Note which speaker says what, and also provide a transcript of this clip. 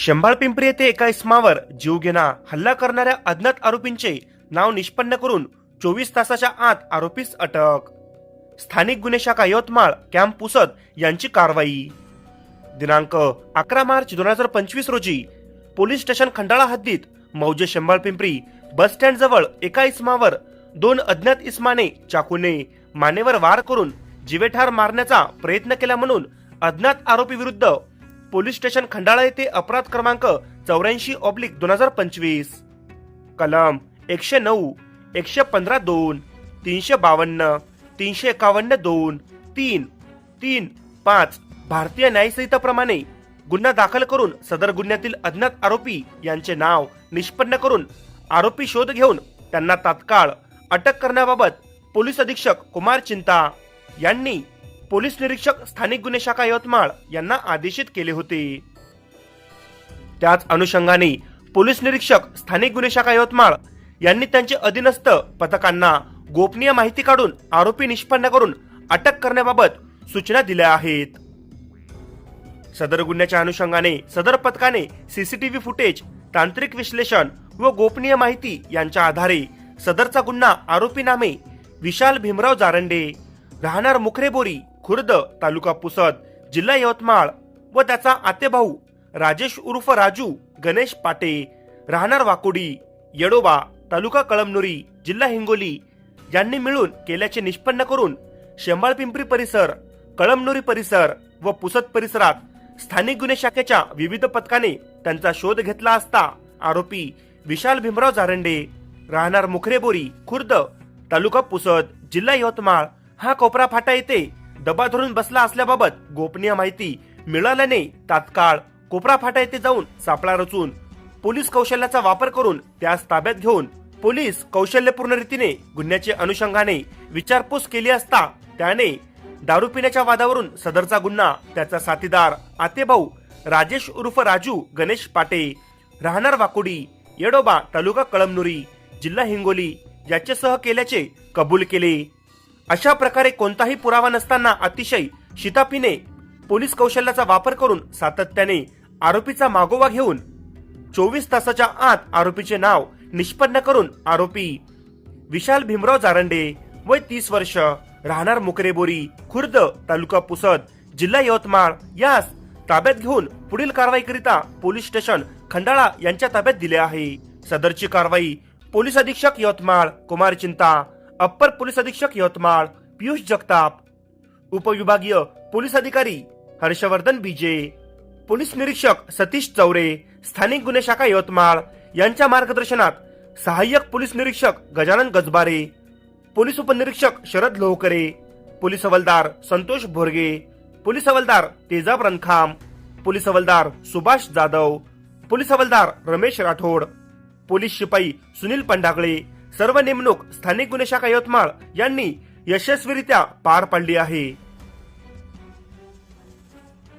Speaker 1: शंभाळपिंपरी येथे एका इसमावर जीवघेणा हल्ला करणाऱ्या अज्ञात आरोपींचे नाव निष्पन्न करून 24 तासाच्या आत आरोपीस अटक. स्थानिक गुन्हे शाखा यवतमाळ कॅम्प पुसद यांची कारवाई. दिनांक 11 मार्च 2025 रोजी पोलीस स्टेशन खंडाळा हद्दीत मौजे शंभाळपिंपरी बस स्टँड जवळ एका इसमावर 2 अज्ञात इसमाने चाकूने मानेवर वार करून जीवेठार मारण्याचा प्रयत्न केला म्हणून अज्ञात आरोपी विरुद्ध पोलीस स्टेशन खंडाळा येथे अपराध क्रमांक 84/2025 कलम 109, 115(2), 352, 351(2), 3, 3, 5 भारतीय न्यायसंहितेप्रमाणे गुन्हा दाखल करून सदर गुन्ह्यातील अज्ञात आरोपी यांचे नाव निष्पन्न करून आरोपी शोध घेऊन त्यांना तात्काळ अटक करण्याबाबत पोलीस अधीक्षक कुमार चिंता यांनी पोलीस निरीक्षक स्थानिक गुन्हे शाखा यवतमाळ यांना आदेशित केले होते. त्याच अनुषंगाने पोलीस निरीक्षक स्थानिक गुन्हे शाखा यवतमाळ यांनी त्यांचे अधीनस्थ पथकांना गोपनीय माहिती काढून आरोपी निष्पन्न करून अटक करण्याबाबत सूचना दिल्या आहेत. सदर गुन्ह्याच्या अनुषंगाने सदर पथकाने सीसीटीव्ही फुटेज, तांत्रिक विश्लेषण व गोपनीय माहिती यांच्या आधारे सदरचा गुन्हा आरोपी नामे विशाल भीमराव जारंडे, राहणार मुखरेबोरी, खुर्द, तालुका पुसद, जिल्हा यवतमाळ व त्याचा आतेभाऊ राजेश उर्फ राजू गणेश पाटे, राहणार वाकोडी, येडोबा, तालुका कळमनुरी, जिल्हा हिंगोली यांनी मिळून केल्याचे निष्पन्न करून शंभाळपिंपरी परिसर, कळमनुरी परिसर व पुसद परिसरात स्थानिक गुन्हे शाखेच्या विविध पथकाने त्यांचा शोध घेतला असता आरोपी विशाल भीमराव जारंडे, राहणार मुखरेबोरी, खुर्द, तालुका पुसद, जिल्हा यवतमाळ हा कोपरा फाटा येथे दबा धरून बसला असल्याबाबत गोपनीय माहिती मिळाल्याने तात्काळ कोपरा फाटा येथे जाऊन सापळा रचून पोलीस कौशल्याचा वापर करून त्यास ताब्यात घेऊन पोलीस कौशल्यपूर्ण रीतीने गुन्ह्याच्या अनुषंगाने विचारपूस केली असता त्याने दारू पिण्याच्या वादावरून सदरचा गुन्हा त्याचा साथीदार आतेभाऊ राजेश उर्फ राजू गणेश पाटे, राहणार वाकोडी, येडोबा, तालुका कळमनुरी, जिल्हा हिंगोली याच्यासह केल्याचे कबूल केले. अशा प्रकारे कोणताही पुरावा नसताना अतिशय शिताफीने पोलीस कौशल्याचा वापर करून सातत्याने आरोपीचा मागोवा घेऊन 24 तासाच्या आत आरोपीचे नाव निष्पन्न करून आरोपी विशाल भीमराव जारंडे वय 30 वर्ष, राहणार मुकरेबोरी, खुर्द, तालुका पुसद, जिल्हा यवतमाळ यास ताब्यात घेऊन पुढील कारवाईकरिता पोलीस स्टेशन खंडाळा यांच्या ताब्यात दिले आहे. सदरची कारवाई पोलीस अधीक्षक यवतमाळ कुमार चिंता, अप्पर पोलीस अधीक्षक यवतमाळ पियुष जगताप, उपविभागीय पोलीस अधिकारी हर्षवर्धन बीजे, पोलीस निरीक्षक सतीश चौरे, स्थानिक गुन्हे शाखा यवतमाळ यांच्या मार्गदर्शनात सहाय्यक पोलीस निरीक्षक गजानन गजबारे, पोलीस उपनिरीक्षक शरद लोहकरे, पोलीस हवालदार संतोष भोरगे, पोलीस हवालदार तेजाब रणखाम, पोलीस हवालदार सुभाष जाधव, पोलीस हवालदार रमेश राठोड, पोलीस शिपाई सुनील पंडागळे सर्व नेमणूक स्थानिक गुन्हे शाखा यवतमाळ यांनी यशस्वीरित्या पार पाडली आहे.